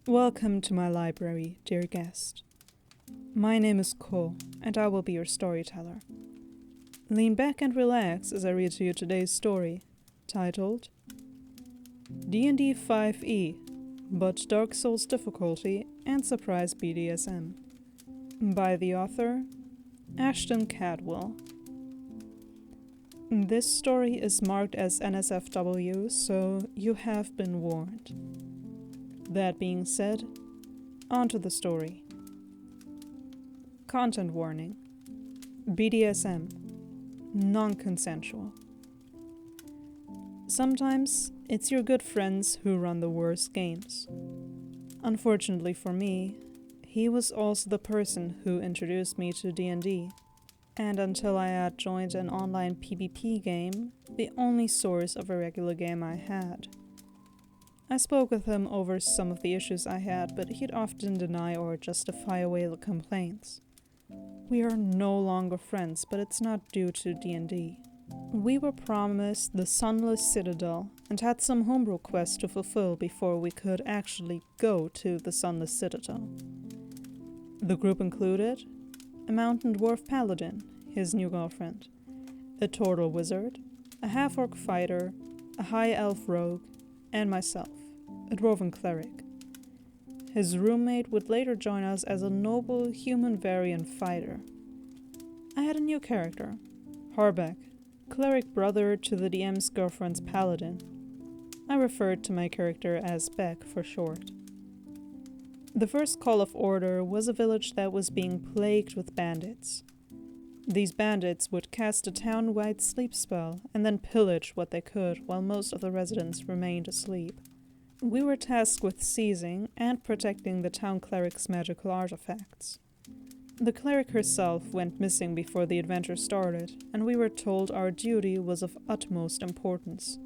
Welcome to my library, dear guest. My name is Ko, and I will be your storyteller. Lean back and relax as I read to you today's story, titled D&D 5e, but Dark Souls Difficulty and Surprise BDSM, by the author, Ashton Cadwell. This story is marked as NSFW, so you have been warned. That being said, on to the story. Content warning. BDSM. Non-consensual. Sometimes it's your good friends who run the worst games. Unfortunately for me, he was also the person who introduced me to D&D, and until I had joined an online PvP game, the only source of a regular game I had. I spoke with him over some of the issues I had, but he'd often deny or justify away the complaints. We are no longer friends, but it's not due to D&D. We were promised the Sunless Citadel and had some homebrew quests to fulfill before we could actually go to the Sunless Citadel. The group included a mountain dwarf paladin, his new girlfriend, a turtle wizard, a half-orc fighter, a high elf rogue, and myself, a dwarven cleric. His roommate would later join us as a noble human variant fighter. I had a new character, Harbeck, cleric brother to the DM's girlfriend's paladin. I referred to my character as Beck for short. The first call of order was a village that was being plagued with bandits. These bandits would cast a town-wide sleep spell and then pillage what they could while most of the residents remained asleep. We were tasked with seizing and protecting the town cleric's magical artifacts. The cleric herself went missing before the adventure started, and we were told our duty was of utmost importance.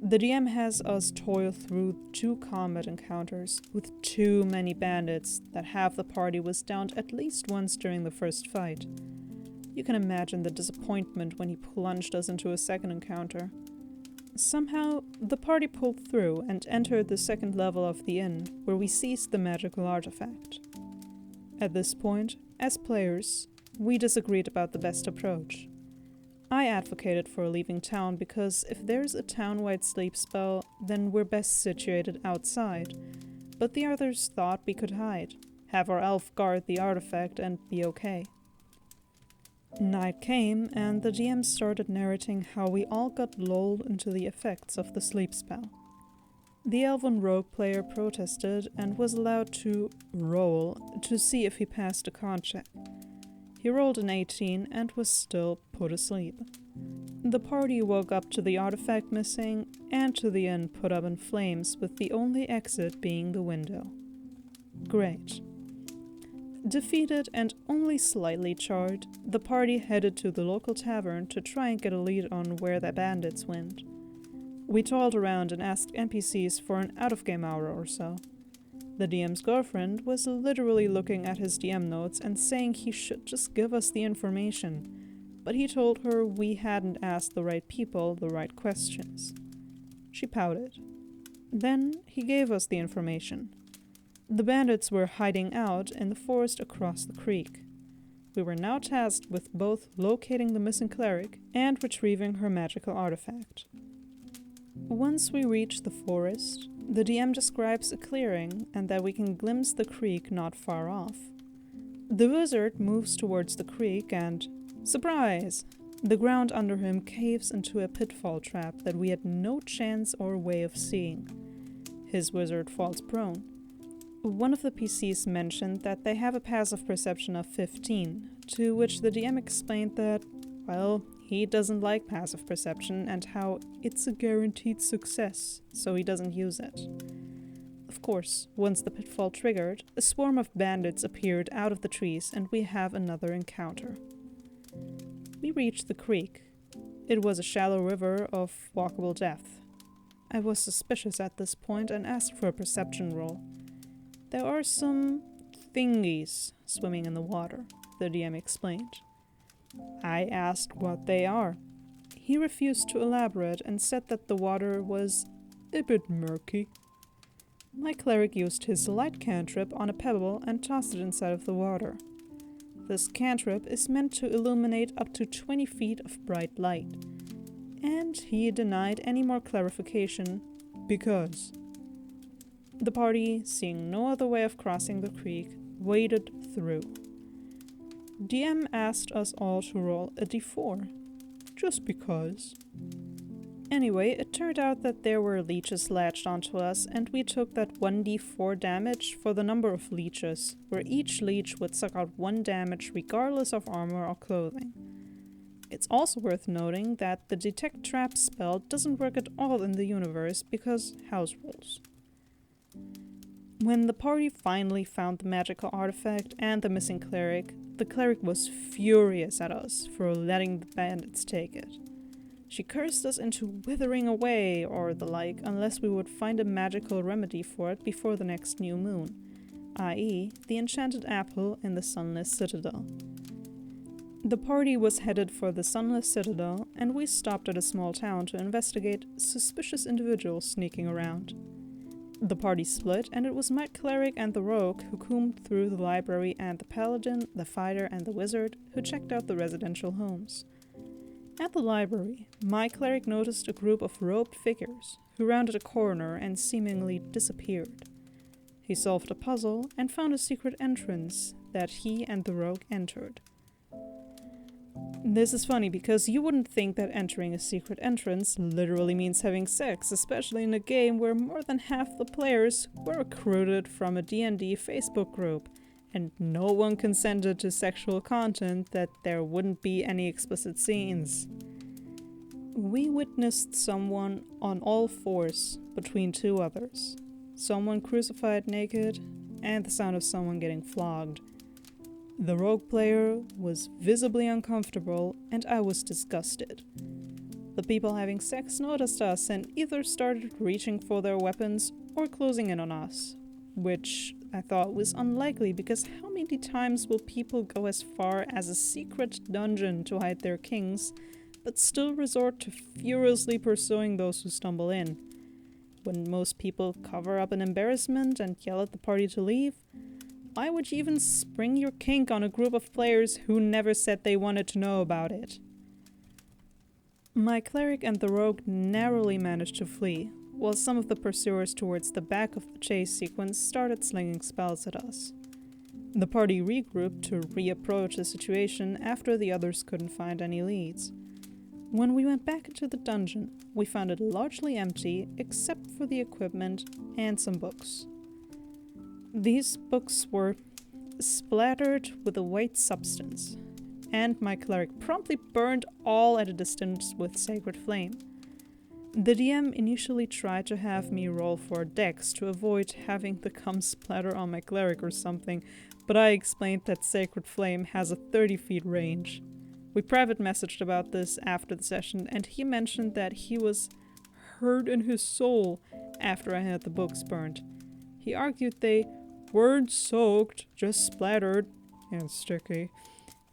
The DM has us toil through 2 combat encounters with too many bandits that half the party was downed at least once during the first fight. You can imagine the disappointment when he plunged us into a second encounter. Somehow, the party pulled through and entered the second level of the inn, where we seized the magical artifact. At this point, as players, we disagreed about the best approach. I advocated for leaving town because if there's a town-wide sleep spell, then we're best situated outside, but the others thought we could hide, have our elf guard the artifact, and be okay. Night came, and the DM started narrating how we all got lulled into the effects of the sleep spell. The elven rogue player protested and was allowed to roll to see if he passed a con check. He rolled an 18 and was still put asleep. The party woke up to the artifact missing and to the inn put up in flames, with the only exit being the window. Great. Defeated and only slightly charred, the party headed to the local tavern to try and get a lead on where the bandits went. We toiled around and asked NPCs for an out-of-game hour or so. The DM's girlfriend was literally looking at his DM notes and saying he should just give us the information, but he told her we hadn't asked the right people the right questions. She pouted. Then he gave us the information. The bandits were hiding out in the forest across the creek. We were now tasked with both locating the missing cleric and retrieving her magical artifact. Once we reach the forest, the DM describes a clearing and that we can glimpse the creek not far off. The wizard moves towards the creek and, surprise! The ground under him caves into a pitfall trap that we had no chance or way of seeing. His wizard falls prone. One of the PCs mentioned that they have a passive perception of 15, to which the DM explained that, well, he doesn't like passive perception and how it's a guaranteed success, so he doesn't use it. Of course, once the pitfall triggered, a swarm of bandits appeared out of the trees and we have another encounter. We reached the creek. It was a shallow river of walkable depth. I was suspicious at this point and asked for a perception roll. There are some thingies swimming in the water, the DM explained. I asked what they are. He refused to elaborate and said that the water was a bit murky. My cleric used his light cantrip on a pebble and tossed it inside of the water. This cantrip is meant to illuminate up to 20 feet of bright light. And he denied any more clarification because the party, seeing no other way of crossing the creek, waded through. DM asked us all to roll a d4, just because. Anyway, it turned out that there were leeches latched onto us, and we took that 1d4 damage for the number of leeches, where each leech would suck out 1 damage regardless of armor or clothing. It's also worth noting that the Detect Trap spell doesn't work at all in the universe because house rules. When the party finally found the magical artifact and the missing cleric, the cleric was furious at us for letting the bandits take it. She cursed us into withering away or the like unless we would find a magical remedy for it before the next new moon, i.e. the enchanted apple in the Sunless Citadel. The party was headed for the Sunless Citadel, and we stopped at a small town to investigate suspicious individuals sneaking around. The party split, and it was my cleric and the rogue who combed through the library, and the paladin, the fighter, and the wizard who checked out the residential homes. At the library, my cleric noticed a group of robed figures who rounded a corner and seemingly disappeared. He solved a puzzle and found a secret entrance that he and the rogue entered. This is funny because you wouldn't think that entering a secret entrance literally means having sex, especially in a game where more than half the players were recruited from a D&D Facebook group, and no one consented to sexual content that there wouldn't be any explicit scenes. We witnessed someone on all fours between 2 others, someone crucified naked, and the sound of someone getting flogged. The rogue player was visibly uncomfortable, and I was disgusted. The people having sex noticed us and either started reaching for their weapons or closing in on us, which I thought was unlikely because how many times will people go as far as a secret dungeon to hide their kings, but still resort to furiously pursuing those who stumble in? When most people cover up an embarrassment and yell at the party to leave, why would you even spring your kink on a group of players who never said they wanted to know about it? My cleric and the rogue narrowly managed to flee, while some of the pursuers towards the back of the chase sequence started slinging spells at us. The party regrouped to reapproach the situation after the others couldn't find any leads. When we went back into the dungeon, we found it largely empty except for the equipment and some books. These books were splattered with a white substance, and my cleric promptly burned all at a distance with Sacred Flame. The DM initially tried to have me roll for Dex to avoid having the cum splatter on my cleric or something, but I explained that Sacred Flame has a 30 feet range. We private messaged about this after the session, and he mentioned that he was hurt in his soul after I had the books burned. He argued they weren't soaked, just splattered and sticky,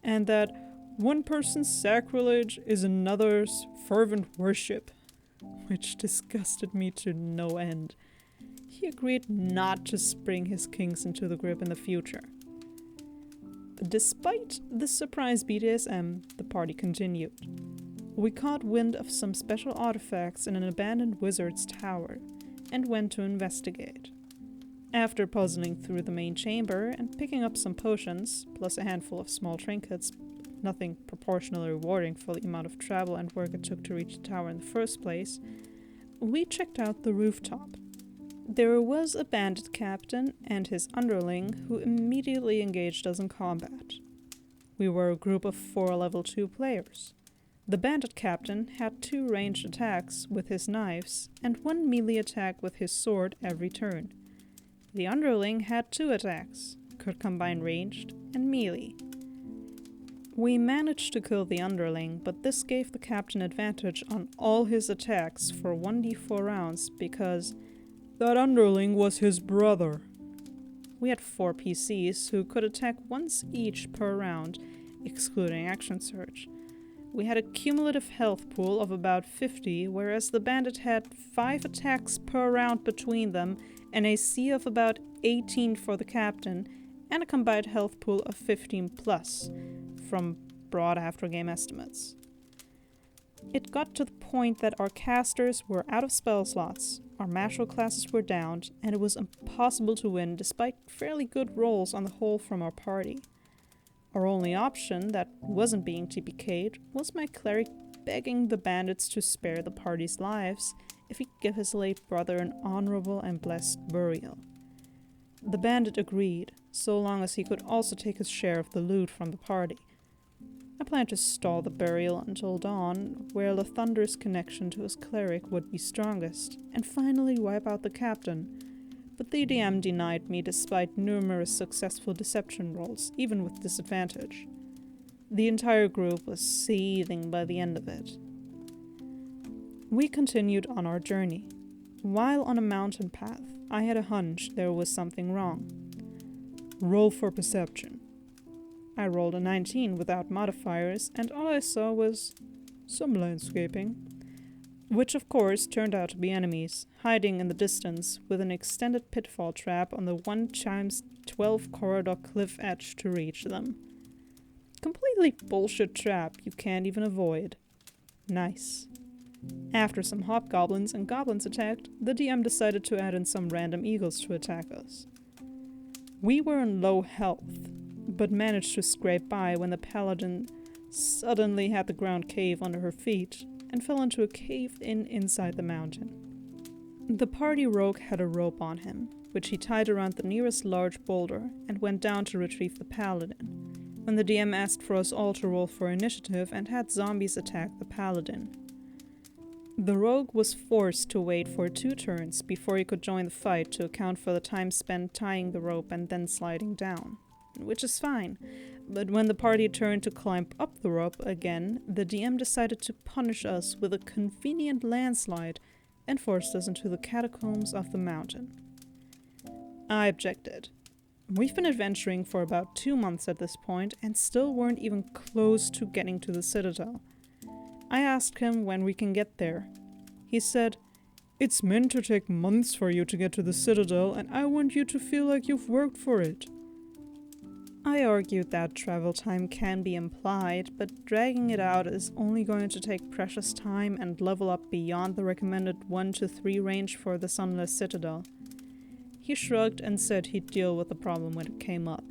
and that one person's sacrilege is another's fervent worship, which disgusted me to no end. He agreed not to spring his kinks into the grip in the future. Despite the surprise BDSM, the party continued. We caught wind of some special artifacts in an abandoned wizard's tower, and went to investigate. After puzzling through the main chamber and picking up some potions, plus a handful of small trinkets, nothing proportionally rewarding for the amount of travel and work it took to reach the tower in the first place, we checked out the rooftop. There was a bandit captain and his underling who immediately engaged us in combat. We were a group of 4 level 2 players. The bandit captain had 2 ranged attacks with his knives and 1 melee attack with his sword every turn. The underling had 2 attacks, could combine ranged and melee. We managed to kill the underling, but this gave the captain advantage on all his attacks for 1d4 rounds because that underling was his brother. We had 4 PCs who could attack once each per round, excluding action surge. We had a cumulative health pool of about 50, whereas the bandit had 5 attacks per round between them, an AC of about 18 for the captain, and a combined health pool of 15 plus, from broad after-game estimates. It got to the point that our casters were out of spell slots, our martial classes were downed, and it was impossible to win despite fairly good rolls on the whole from our party. Our only option that wasn't being TPK'd was my cleric begging the bandits to spare the party's lives if he'd give his late brother an honorable and blessed burial. The bandit agreed, so long as he could also take his share of the loot from the party. I planned to stall the burial until dawn, where Lathander's connection to his cleric would be strongest, and finally wipe out the captain. But the DM denied me despite numerous successful deception rolls, even with disadvantage. The entire group was seething by the end of it. We continued on our journey. While on a mountain path, I had a hunch there was something wrong. Roll for perception. I rolled a 19 without modifiers, and all I saw was some landscaping. Which of course turned out to be enemies, hiding in the distance with an extended pitfall trap on the 1x12 corridor cliff edge to reach them. Completely bullshit trap you can't even avoid. Nice. After some hobgoblins and goblins attacked, the DM decided to add in some random eagles to attack us. We were in low health, but managed to scrape by when the paladin suddenly had the ground cave under her feet and fell into a cave-in inside the mountain. The party rogue had a rope on him, which he tied around the nearest large boulder and went down to retrieve the paladin, when the DM asked for us all to roll for initiative and had zombies attack the paladin. The rogue was forced to wait for 2 turns before he could join the fight to account for the time spent tying the rope and then sliding down, which is fine. But when the party turned to climb up the rope again, the DM decided to punish us with a convenient landslide and forced us into the catacombs of the mountain. I objected. We've been adventuring for about 2 months at this point and still weren't even close to getting to the citadel. I asked him when we can get there. He said, "It's meant to take months for you to get to the citadel, and I want you to feel like you've worked for it." I argued that travel time can be implied, but dragging it out is only going to take precious time and level up beyond the recommended 1 to 3 range for the Sunless Citadel. He shrugged and said he'd deal with the problem when it came up.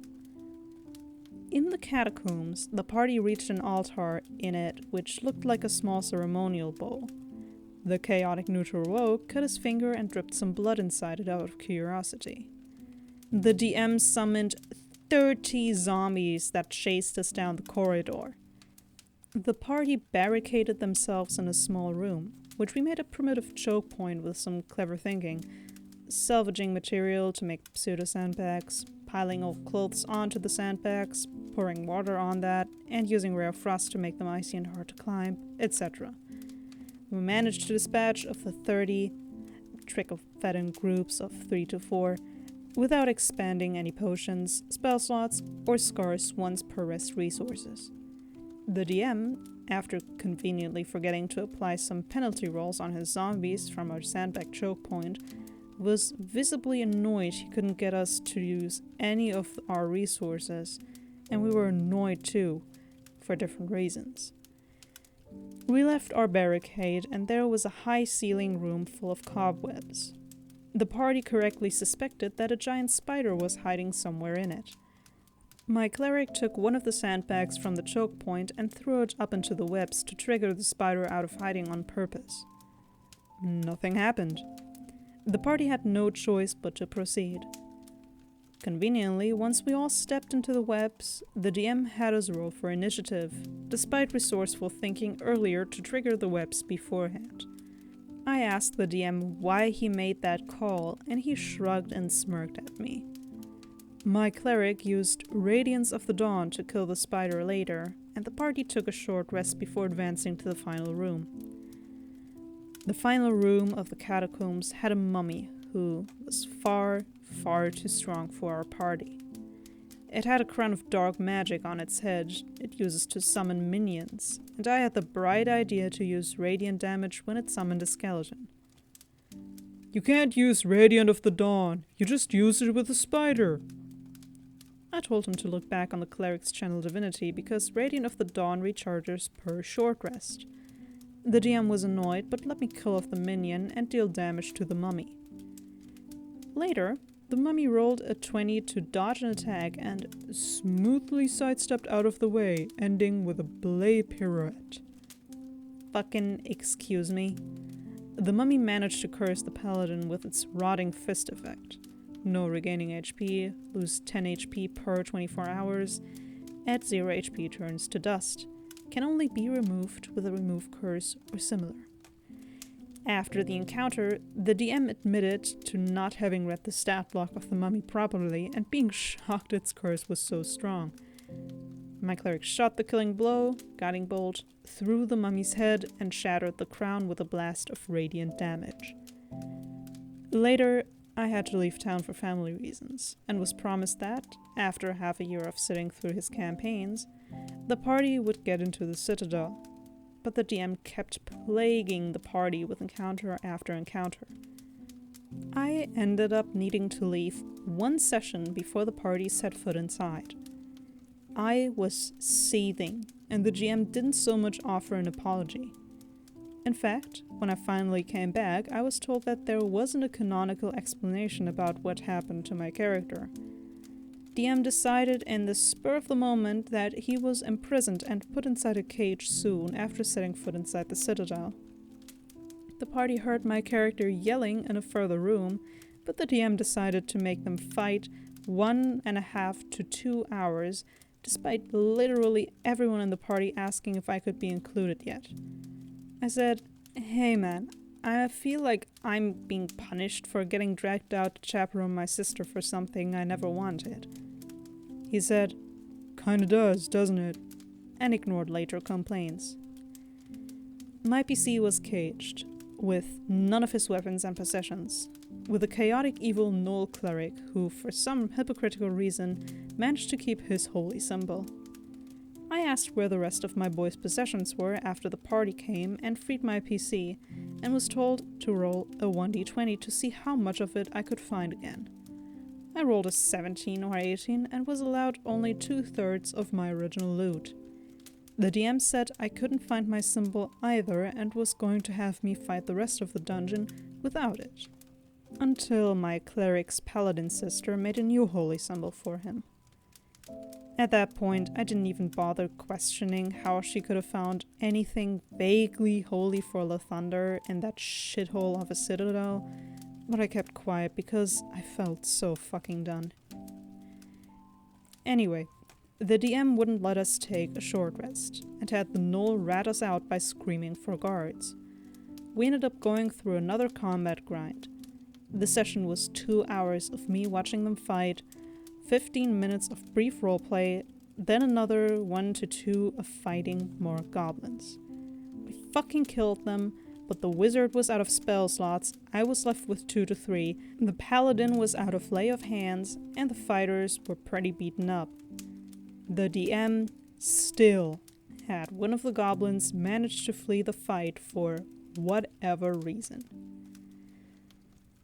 In the catacombs, the party reached an altar in it which looked like a small ceremonial bowl. The chaotic neutral rogue cut his finger and dripped some blood inside it out of curiosity. The DM summoned 30 zombies that chased us down the corridor. The party barricaded themselves in a small room, which we made a primitive choke point with some clever thinking, salvaging material to make pseudo-sandbags, piling old clothes onto the sandbags, pouring water on that, and using rare frost to make them icy and hard to climb, etc. We managed to dispatch of the 30, trickle-fed in groups of 3 to 4, without expanding any potions, spell slots, or scarce once per rest resources. The DM, after conveniently forgetting to apply some penalty rolls on his zombies from our sandbag choke point, was visibly annoyed he couldn't get us to use any of our resources, and we were annoyed too, for different reasons. We left our barricade, and there was a high-ceiling room full of cobwebs. The party correctly suspected that a giant spider was hiding somewhere in it. My cleric took one of the sandbags from the choke point and threw it up into the webs to trigger the spider out of hiding on purpose. Nothing happened. The party had no choice but to proceed. Conveniently, once we all stepped into the webs, the DM had us roll for initiative, despite resourceful thinking earlier to trigger the webs beforehand. I asked the DM why he made that call, and he shrugged and smirked at me. My cleric used Radiance of the Dawn to kill the spider later, and the party took a short rest before advancing to the final room. The final room of the catacombs had a mummy who was far, far too strong for our party. It had a crown of dark magic on its head it uses to summon minions, and I had the bright idea to use radiant damage when it summoned a skeleton. "You can't use Radiant of the Dawn, you just use it with a spider." I told him to look back on the cleric's channel divinity because Radiant of the Dawn recharges per short rest. The DM was annoyed, but let me kill off the minion and deal damage to the mummy. Later, the mummy rolled a 20 to dodge an attack and smoothly sidestepped out of the way, ending with a belay pirouette. Fucking excuse me. The mummy managed to curse the paladin with its rotting fist effect. No regaining HP, lose 10 HP per 24 hours, add 0 HP turns to dust. Can only be removed with a remove curse or similar. After the encounter, the DM admitted to not having read the stat block of the mummy properly and being shocked its curse was so strong. My cleric shot the killing blow, guiding bolt, through the mummy's head and shattered the crown with a blast of radiant damage. Later, I had to leave town for family reasons, and was promised that, after half a year of sitting through his campaigns, the party would get into the Citadel. But the DM kept plaguing the party with encounter after encounter. I ended up needing to leave one session before the party set foot inside. I was seething, and the GM didn't so much offer an apology. In fact, when I finally came back, I was told that there wasn't a canonical explanation about what happened to my character. DM decided in the spur of the moment that he was imprisoned and put inside a cage soon after setting foot inside the Citadel. The party heard my character yelling in a further room, but the DM decided to make them fight 1.5 to 2 hours, despite literally everyone in the party asking if I could be included yet. I said, "Hey man, I feel like I'm being punished for getting dragged out to chaperone my sister for something I never wanted." He said, "Kinda does, doesn't it?" and ignored later complaints. My PC was caged, with none of his weapons and possessions, with a chaotic evil Gnoll cleric who, for some hypocritical reason, managed to keep his holy symbol. I asked where the rest of my boy's possessions were after the party came and freed my PC, and was told to roll a 1d20 to see how much of it I could find again. I rolled a 17 or 18 and was allowed only 2/3 of my original loot. The DM said I couldn't find my symbol either and was going to have me fight the rest of the dungeon without it. Until my cleric's paladin sister made a new holy symbol for him. At that point, I didn't even bother questioning how she could have found anything vaguely holy for Lathunder in that shithole of a citadel, but I kept quiet because I felt so fucking done. Anyway, the DM wouldn't let us take a short rest, and had the Gnoll rat us out by screaming for guards. We ended up going through another combat grind. The session was 2 hours of me watching them fight, 15 minutes of brief roleplay, then another 1 to 2 of fighting more goblins. We fucking killed them, but the wizard was out of spell slots, I was left with 2 to 3, the paladin was out of lay of hands, and the fighters were pretty beaten up. The DM still had one of the goblins manage to flee the fight for whatever reason.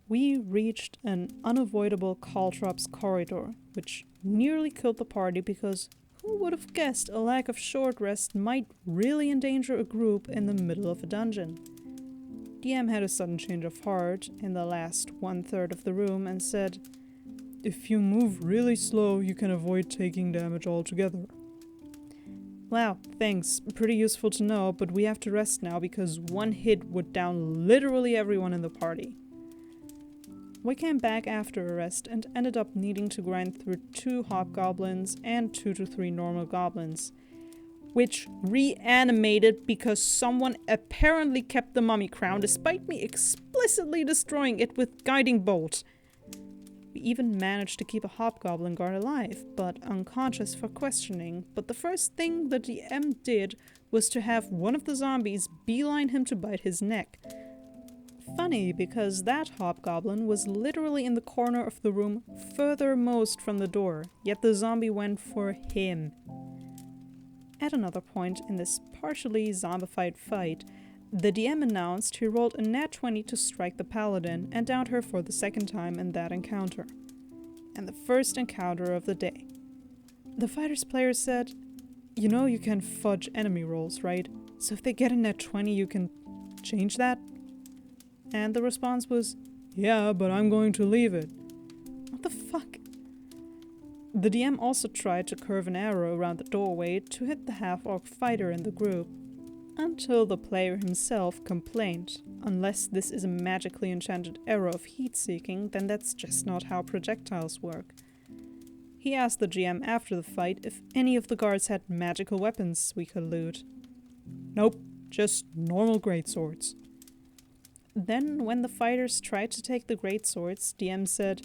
We reached an unavoidable caltrops corridor, which nearly killed the party because who would have guessed a lack of short rest might really endanger a group in the middle of a dungeon. DM had a sudden change of heart in the last 1/3 of the room and said, "If you move really slow, you can avoid taking damage altogether." Wow, thanks. Pretty useful to know, but we have to rest now because one hit would down literally everyone in the party. We came back after a rest and ended up needing to grind through 2 hobgoblins and 2 to 3 normal goblins, which reanimated because someone apparently kept the mummy crown despite me explicitly destroying it with guiding bolt. We even managed to keep a hobgoblin guard alive, but unconscious for questioning, but the first thing the DM did was to have one of the zombies beeline him to bite his neck. funny because that hobgoblin was literally in the corner of the room furthermost from the door, yet the zombie went for him. At another point in this partially zombified fight, the DM announced he rolled a nat 20 to strike the paladin and downed her for the second time in that encounter. And the first encounter of the day. The fighter's player said, "You know you can fudge enemy rolls, right? So if they get a nat 20 you can change that?" And the response was, "Yeah, but I'm going to leave it." What the fuck? The DM also tried to curve an arrow around the doorway to hit the half-orc fighter in the group, until the player himself complained, unless this is a magically enchanted arrow of heat-seeking, then that's just not how projectiles work. He asked the GM after the fight if any of the guards had magical weapons we could loot. "Nope, just normal greatswords." Then, when the fighters tried to take the greatswords, DM said,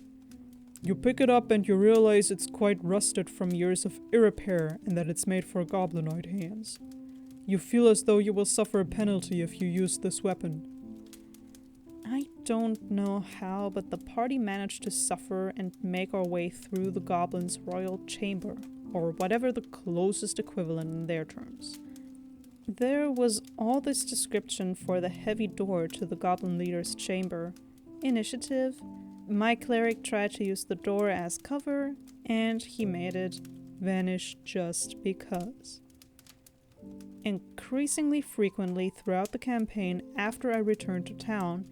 "You pick it up and you realize it's quite rusted from years of repair and that it's made for goblinoid hands. You feel as though you will suffer a penalty if you use this weapon." I don't know how, but the party managed to suffer and make our way through the goblin's royal chamber, or whatever the closest equivalent in their terms. There was all this description for the heavy door to the goblin leader's chamber. Initiative. My cleric tried to use the door as cover, and he made it vanish just because. Increasingly frequently throughout the campaign after I returned to town,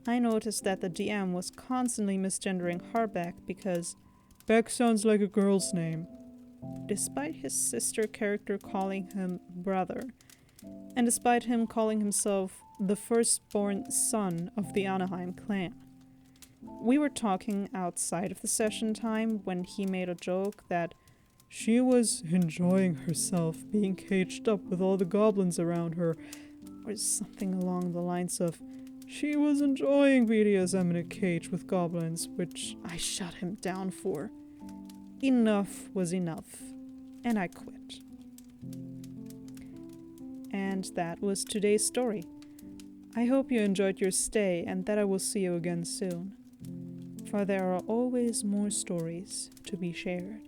I noticed that the DM was constantly misgendering Harbeck because Beck sounds like a girl's name, despite his sister character calling him brother, and despite him calling himself the firstborn son of the Anaheim clan. We were talking outside of the session time when he made a joke that she was enjoying herself being caged up with all the goblins around her, or something along the lines of she was enjoying BDSM in a cage with goblins, which I shut him down for. Enough was enough, and I quit. And that was today's story. I hope you enjoyed your stay and that I will see you again soon, for there are always more stories to be shared.